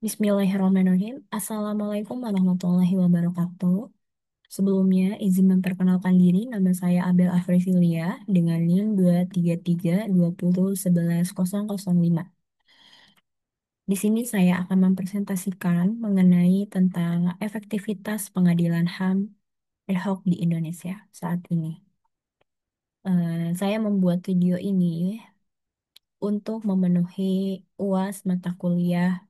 Bismillahirrahmanirrahim. Assalamualaikum warahmatullahi wabarakatuh. Sebelumnya, izin memperkenalkan diri. Nama saya Abel Afrisilia dengan NIM 23320110005. Di sini saya akan mempresentasikan mengenai tentang efektivitas pengadilan HAM ad hoc di Indonesia saat ini. Saya membuat video ini untuk memenuhi UAS mata kuliah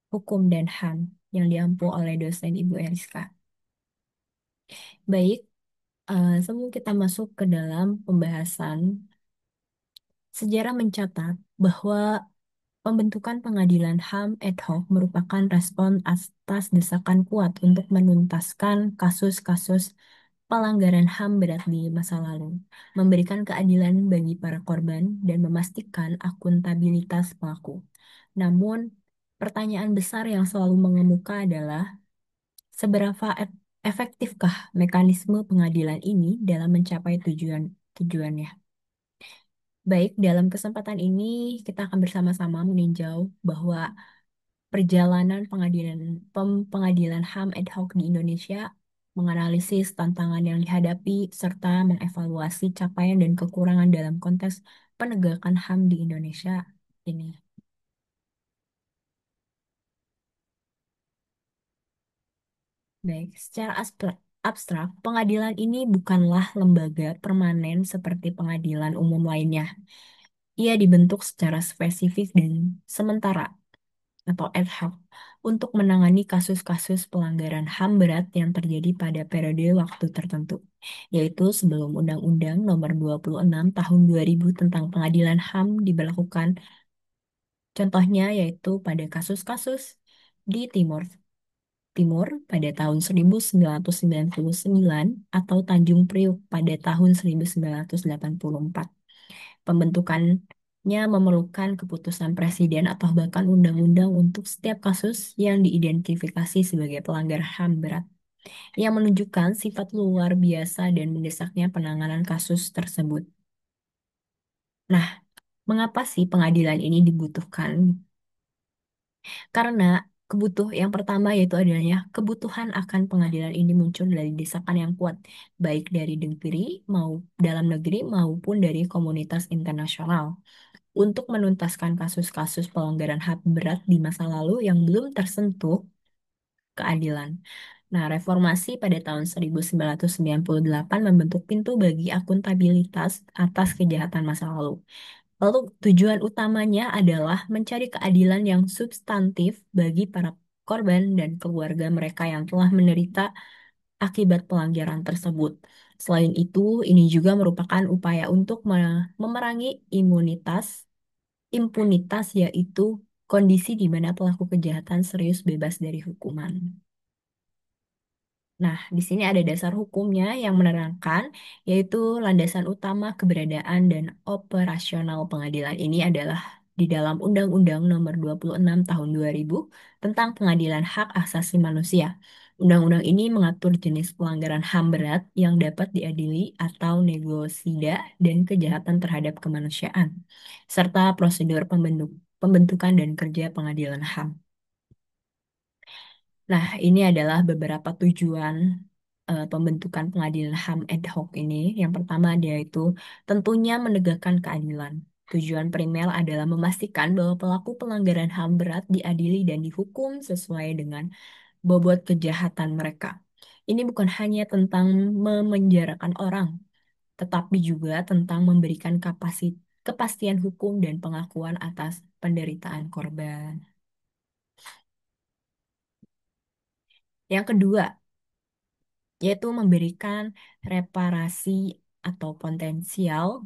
Hukum dan HAM yang diampu oleh dosen Ibu Eriska. Baik, sebelum kita masuk ke dalam pembahasan, sejarah mencatat bahwa pembentukan pengadilan HAM ad hoc merupakan respon atas desakan kuat untuk menuntaskan kasus-kasus pelanggaran HAM berat di masa lalu, memberikan keadilan bagi para korban, dan memastikan akuntabilitas pelaku. Namun, pertanyaan besar yang selalu mengemuka adalah seberapa efektifkah mekanisme pengadilan ini dalam mencapai tujuannya? Baik, dalam kesempatan ini kita akan bersama-sama meninjau bahwa perjalanan pengadilan HAM ad hoc di Indonesia, menganalisis tantangan yang dihadapi, serta mengevaluasi capaian dan kekurangan dalam konteks penegakan HAM di Indonesia ini. Baik, secara abstrak, pengadilan ini bukanlah lembaga permanen seperti pengadilan umum lainnya. Ia dibentuk secara spesifik dan sementara atau ad hoc untuk menangani kasus-kasus pelanggaran HAM berat yang terjadi pada periode waktu tertentu, yaitu sebelum Undang-Undang Nomor 26 Tahun 2000 tentang Pengadilan HAM diberlakukan. Contohnya yaitu pada kasus-kasus di Timur Timur pada tahun 1999 atau Tanjung Priuk pada tahun 1984. Pembentukannya memerlukan keputusan presiden atau bahkan undang-undang untuk setiap kasus yang diidentifikasi sebagai pelanggaran HAM berat, yang menunjukkan sifat luar biasa dan mendesaknya penanganan kasus tersebut. Nah, mengapa sih pengadilan ini dibutuhkan? Karena yang pertama yaitu adanya kebutuhan akan pengadilan ini muncul dari desakan yang kuat, baik dari dalam negeri maupun dari komunitas internasional, untuk menuntaskan kasus-kasus pelanggaran HAM berat di masa lalu yang belum tersentuh keadilan. Nah, reformasi pada tahun 1998 membentuk pintu bagi akuntabilitas atas kejahatan masa lalu. Lalu tujuan utamanya adalah mencari keadilan yang substantif bagi para korban dan keluarga mereka yang telah menderita akibat pelanggaran tersebut. Selain itu, ini juga merupakan upaya untuk memerangi impunitas, yaitu kondisi di mana pelaku kejahatan serius bebas dari hukuman. Nah, di sini ada dasar hukumnya yang menerangkan, yaitu landasan utama keberadaan dan operasional pengadilan ini adalah di dalam Undang-Undang Nomor 26 Tahun 2000 tentang Pengadilan Hak Asasi Manusia. Undang-undang ini mengatur jenis pelanggaran HAM berat yang dapat diadili atau negosida dan kejahatan terhadap kemanusiaan, serta prosedur pembentukan dan kerja pengadilan HAM. Nah, ini adalah beberapa tujuan pembentukan pengadilan HAM ad hoc ini. Yang pertama dia itu tentunya menegakkan keadilan. Tujuan primer adalah memastikan bahwa pelaku pelanggaran HAM berat diadili dan dihukum sesuai dengan bobot kejahatan mereka. Ini bukan hanya tentang memenjarakan orang, tetapi juga tentang memberikan kepastian hukum dan pengakuan atas penderitaan korban. Yang kedua, yaitu memberikan reparasi atau potensial.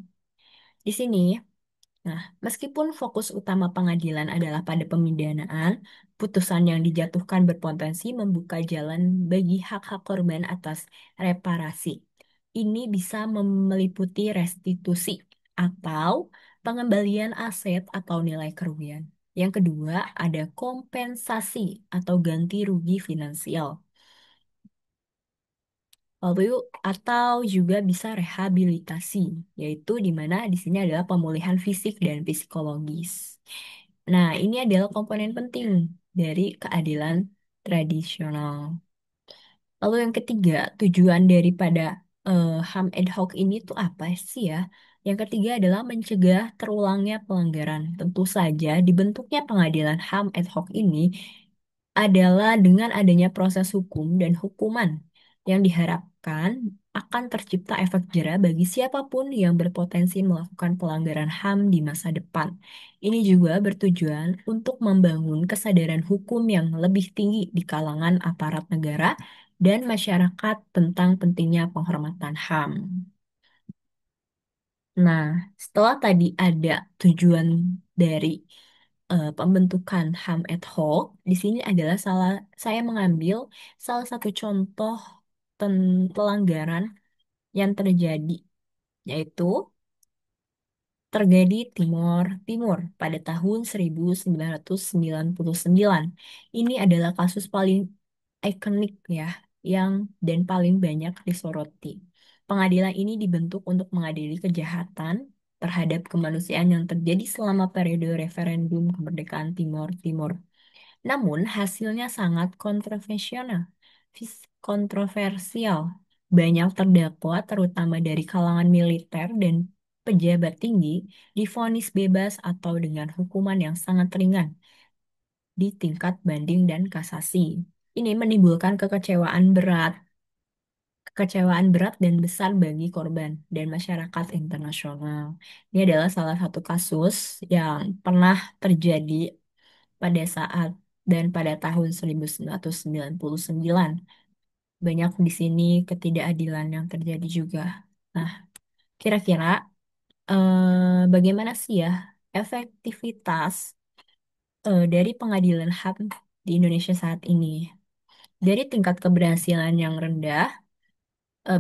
Di sini, nah, meskipun fokus utama pengadilan adalah pada pemidanaan, putusan yang dijatuhkan berpotensi membuka jalan bagi hak-hak korban atas reparasi. Ini bisa meliputi restitusi atau pengembalian aset atau nilai kerugian. Yang kedua, ada kompensasi atau ganti rugi finansial. Lalu atau juga bisa rehabilitasi, yaitu di mana di sini adalah pemulihan fisik dan psikologis. Nah, ini adalah komponen penting dari keadilan tradisional. Lalu yang ketiga, tujuan daripada HAM ad hoc ini tuh apa sih ya? Yang ketiga adalah mencegah terulangnya pelanggaran. Tentu saja dibentuknya pengadilan HAM ad hoc ini adalah dengan adanya proses hukum dan hukuman yang diharapkan akan tercipta efek jera bagi siapapun yang berpotensi melakukan pelanggaran HAM di masa depan. Ini juga bertujuan untuk membangun kesadaran hukum yang lebih tinggi di kalangan aparat negara dan masyarakat tentang pentingnya penghormatan HAM. Nah, setelah tadi ada tujuan dari pembentukan HAM ad hoc, di sini adalah saya mengambil salah satu contoh pelanggaran yang terjadi, yaitu terjadi Timor Timur pada tahun 1999. Ini adalah kasus paling ikonik ya, yang dan paling banyak disoroti. Pengadilan ini dibentuk untuk mengadili kejahatan terhadap kemanusiaan yang terjadi selama periode referendum kemerdekaan Timor Timur. Namun hasilnya sangat kontroversial. Banyak terdakwa, terutama dari kalangan militer dan pejabat tinggi, divonis bebas atau dengan hukuman yang sangat ringan di tingkat banding dan kasasi. Ini menimbulkan kekecewaan berat dan besar bagi korban dan masyarakat internasional. Ini adalah salah satu kasus yang pernah terjadi pada saat dan pada tahun 1999. Banyak di sini ketidakadilan yang terjadi juga. Nah, kira-kira bagaimana sih ya efektivitas dari pengadilan HAM di Indonesia saat ini? Dari tingkat keberhasilan yang rendah,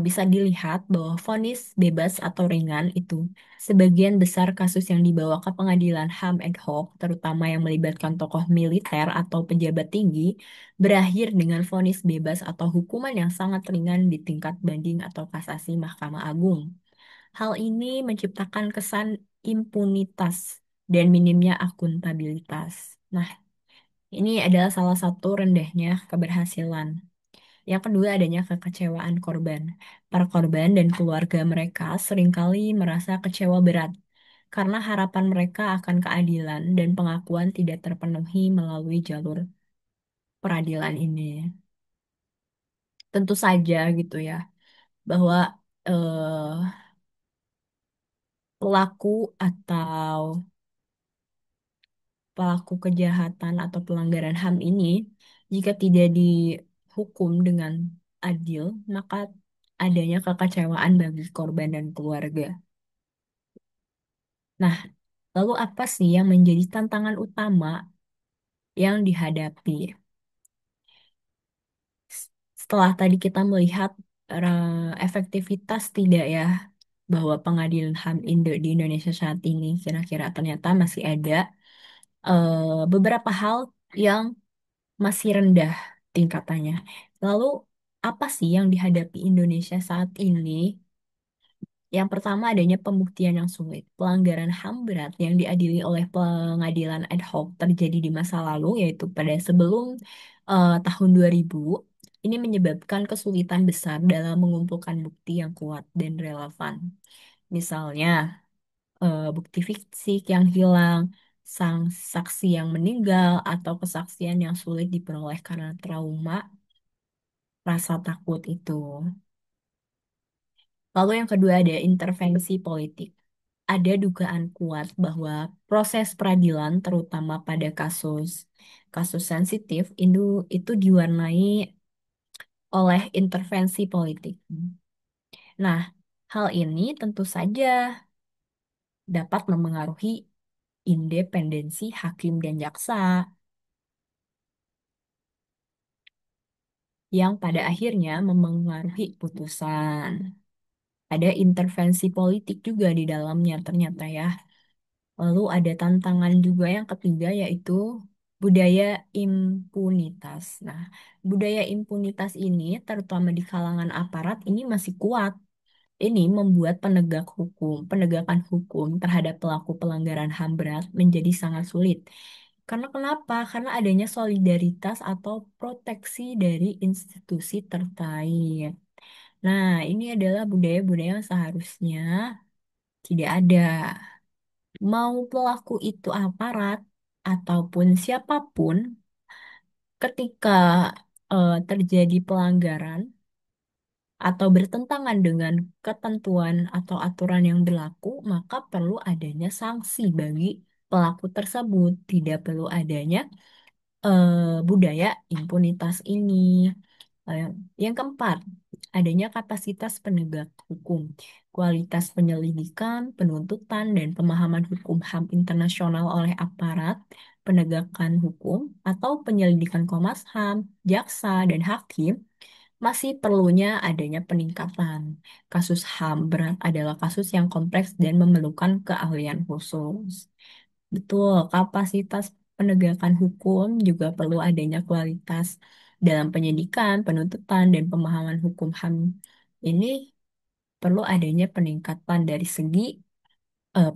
bisa dilihat bahwa vonis bebas atau ringan itu sebagian besar kasus yang dibawa ke pengadilan HAM ad hoc, terutama yang melibatkan tokoh militer atau pejabat tinggi, berakhir dengan vonis bebas atau hukuman yang sangat ringan di tingkat banding atau kasasi Mahkamah Agung. Hal ini menciptakan kesan impunitas dan minimnya akuntabilitas. Nah, ini adalah salah satu rendahnya keberhasilan. Yang kedua, adanya kekecewaan korban. Para korban dan keluarga mereka seringkali merasa kecewa berat karena harapan mereka akan keadilan dan pengakuan tidak terpenuhi melalui jalur peradilan ini. Tentu saja gitu ya, bahwa eh, pelaku atau pelaku kejahatan atau pelanggaran HAM ini jika tidak dihukum dengan adil, maka adanya kekecewaan bagi korban dan keluarga. Nah, lalu apa sih yang menjadi tantangan utama yang dihadapi? Setelah tadi kita melihat efektivitas tidak ya, bahwa pengadilan HAM di Indonesia saat ini kira-kira ternyata masih ada beberapa hal yang masih rendah tingkatannya. Lalu apa sih yang dihadapi Indonesia saat ini? Yang pertama adanya pembuktian yang sulit. Pelanggaran HAM berat yang diadili oleh pengadilan ad hoc terjadi di masa lalu, yaitu pada sebelum tahun 2000. Ini menyebabkan kesulitan besar dalam mengumpulkan bukti yang kuat dan relevan. Misalnya, bukti fisik yang hilang, sang saksi yang meninggal, atau kesaksian yang sulit diperoleh karena trauma, rasa takut itu. Lalu yang kedua ada intervensi politik. Ada dugaan kuat bahwa proses peradilan, terutama pada kasus kasus sensitif, itu diwarnai oleh intervensi politik. Nah, hal ini tentu saja dapat memengaruhi independensi hakim dan jaksa yang pada akhirnya memengaruhi putusan. Ada intervensi politik juga di dalamnya ternyata ya. Lalu ada tantangan juga yang ketiga yaitu budaya impunitas. Nah, budaya impunitas ini terutama di kalangan aparat ini masih kuat. Ini membuat penegakan hukum terhadap pelaku pelanggaran HAM berat menjadi sangat sulit. Karena kenapa? Karena adanya solidaritas atau proteksi dari institusi terkait. Nah, ini adalah budaya-budaya yang seharusnya tidak ada. Mau pelaku itu aparat ataupun siapapun, ketika terjadi pelanggaran atau bertentangan dengan ketentuan atau aturan yang berlaku, maka perlu adanya sanksi bagi pelaku tersebut. Tidak perlu adanya budaya impunitas ini. Eh, Yang keempat, adanya kapasitas penegak hukum, kualitas penyelidikan, penuntutan, dan pemahaman hukum HAM internasional oleh aparat penegakan hukum atau penyelidikan Komnas HAM, jaksa, dan hakim masih perlunya adanya peningkatan. Kasus HAM berat adalah kasus yang kompleks dan memerlukan keahlian khusus. Betul, kapasitas penegakan hukum juga perlu adanya kualitas dalam penyidikan, penuntutan, dan pemahaman hukum HAM. Ini perlu adanya peningkatan dari segi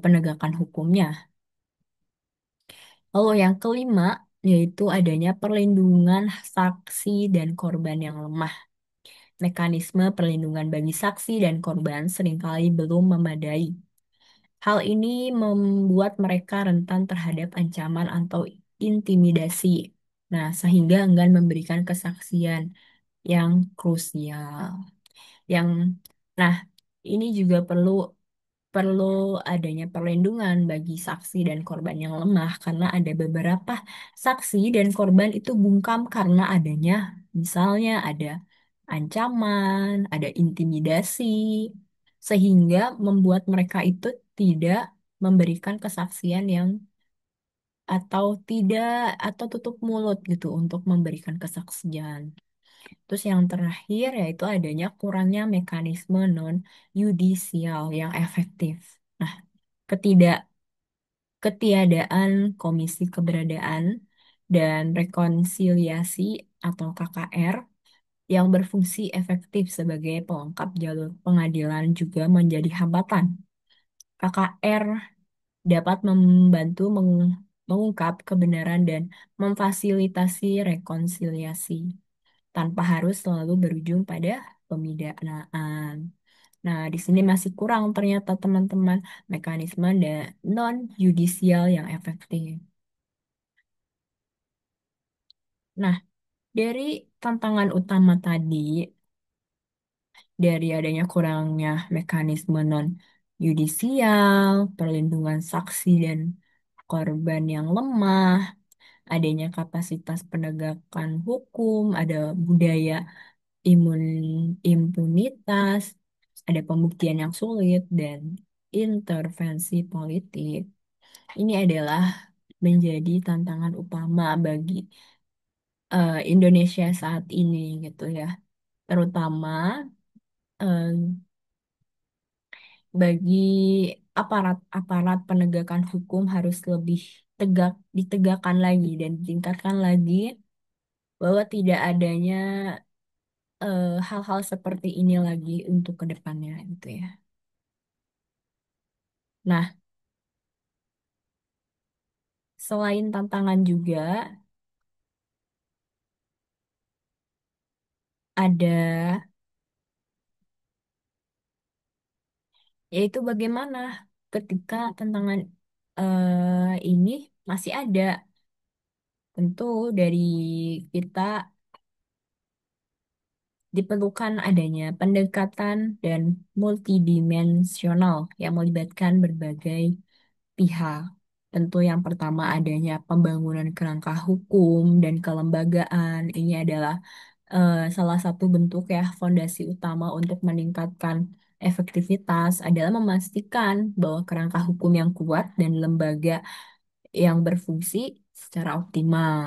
penegakan hukumnya. Lalu yang kelima, yaitu adanya perlindungan saksi dan korban yang lemah. Mekanisme perlindungan bagi saksi dan korban seringkali belum memadai. Hal ini membuat mereka rentan terhadap ancaman atau intimidasi. Nah, sehingga enggan memberikan kesaksian yang krusial. Yang, nah, ini juga perlu perlu adanya perlindungan bagi saksi dan korban yang lemah karena ada beberapa saksi dan korban itu bungkam karena adanya misalnya ada ancaman, ada intimidasi sehingga membuat mereka itu tidak memberikan kesaksian yang atau tidak atau tutup mulut gitu untuk memberikan kesaksian. Terus yang terakhir yaitu adanya kurangnya mekanisme non yudisial yang efektif. Nah, ketidak ketiadaan Komisi Keberadaan dan Rekonsiliasi atau KKR yang berfungsi efektif sebagai pelengkap jalur pengadilan juga menjadi hambatan. KKR dapat membantu mengungkap kebenaran dan memfasilitasi rekonsiliasi tanpa harus selalu berujung pada pemidanaan. Nah, di sini masih kurang ternyata teman-teman mekanisme dan non-yudisial yang efektif. Nah, dari tantangan utama tadi, dari adanya kurangnya mekanisme non-yudisial, perlindungan saksi dan korban yang lemah, adanya kapasitas penegakan hukum, ada budaya imun impunitas, ada pembuktian yang sulit, dan intervensi politik. Ini adalah menjadi tantangan utama bagi Indonesia saat ini gitu ya. Terutama eh, bagi aparat-aparat penegakan hukum harus lebih ditegakkan lagi dan ditingkatkan lagi bahwa tidak adanya hal-hal seperti ini lagi untuk kedepannya gitu ya. Nah, selain tantangan juga ada yaitu bagaimana ketika tantangan ini masih ada. Tentu dari kita diperlukan adanya pendekatan dan multidimensional yang melibatkan berbagai pihak. Tentu yang pertama adanya pembangunan kerangka hukum dan kelembagaan. Ini adalah salah satu bentuk ya fondasi utama untuk meningkatkan efektivitas adalah memastikan bahwa kerangka hukum yang kuat dan lembaga yang berfungsi secara optimal.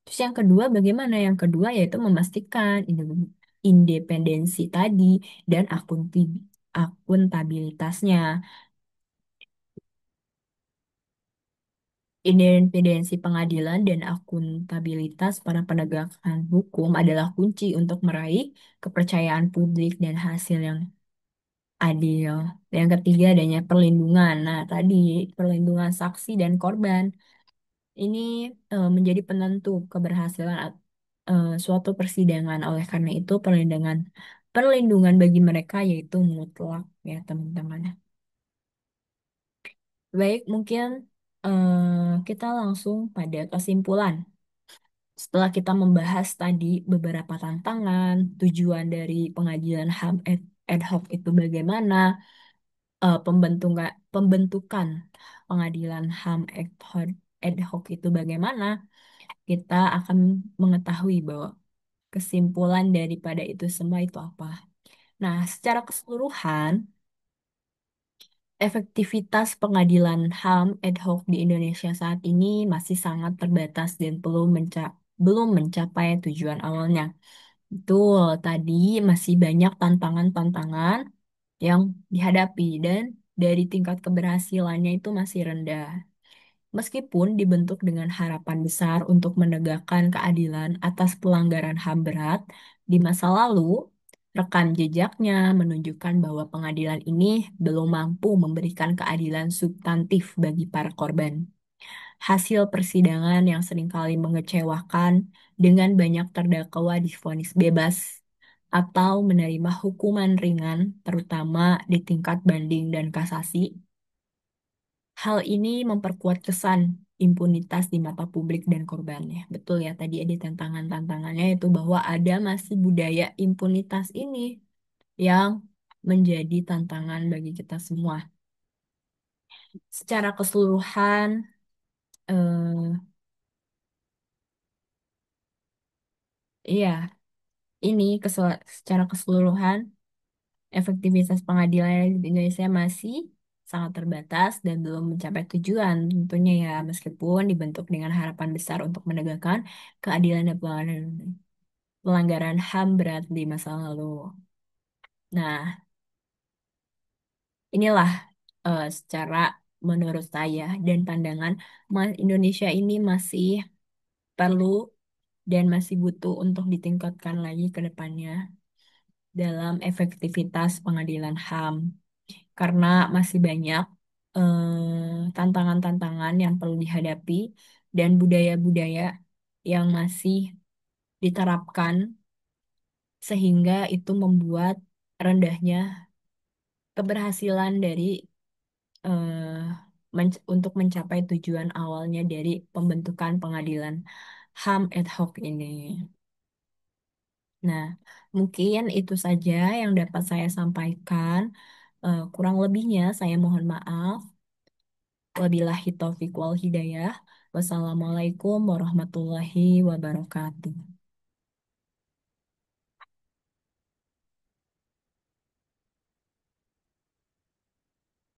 Terus yang kedua, bagaimana? Yang kedua yaitu memastikan independensi tadi dan akuntabilitasnya. Independensi pengadilan dan akuntabilitas para penegakan hukum adalah kunci untuk meraih kepercayaan publik dan hasil yang adil. Yang ketiga adanya perlindungan. Nah, tadi perlindungan saksi dan korban. Ini menjadi penentu keberhasilan suatu persidangan. Oleh karena itu, perlindungan bagi mereka yaitu mutlak ya teman-teman. Baik, mungkin kita langsung pada kesimpulan. Setelah kita membahas tadi beberapa tantangan, tujuan dari pengadilan HAM ad hoc itu bagaimana, pembentukan pengadilan HAM ad hoc itu bagaimana, kita akan mengetahui bahwa kesimpulan daripada itu semua itu apa. Nah, secara keseluruhan, efektivitas pengadilan HAM ad hoc di Indonesia saat ini masih sangat terbatas dan belum mencapai tujuan awalnya. Betul, tadi masih banyak tantangan-tantangan yang dihadapi dan dari tingkat keberhasilannya itu masih rendah. Meskipun dibentuk dengan harapan besar untuk menegakkan keadilan atas pelanggaran HAM berat di masa lalu, rekam jejaknya menunjukkan bahwa pengadilan ini belum mampu memberikan keadilan substantif bagi para korban. Hasil persidangan yang seringkali mengecewakan dengan banyak terdakwa divonis bebas atau menerima hukuman ringan, terutama di tingkat banding dan kasasi. Hal ini memperkuat kesan impunitas di mata publik dan korbannya. Betul ya, tadi ada tantangan-tantangannya itu bahwa ada masih budaya impunitas ini yang menjadi tantangan bagi kita semua. Secara keseluruhan, eh, iya, secara keseluruhan efektivitas pengadilan di Indonesia masih sangat terbatas dan belum mencapai tujuan tentunya ya meskipun dibentuk dengan harapan besar untuk menegakkan keadilan dan pelanggaran HAM berat di masa lalu. Nah, inilah secara menurut saya dan pandangan Indonesia ini masih perlu dan masih butuh untuk ditingkatkan lagi ke depannya dalam efektivitas pengadilan HAM. Karena masih banyak tantangan-tantangan yang perlu dihadapi dan budaya-budaya yang masih diterapkan sehingga itu membuat rendahnya keberhasilan dari untuk mencapai tujuan awalnya dari pembentukan pengadilan HAM ad hoc ini. Nah, mungkin itu saja yang dapat saya sampaikan. Kurang lebihnya saya mohon maaf. Wabillahi taufiq wal hidayah. Wassalamualaikum warahmatullahi wabarakatuh.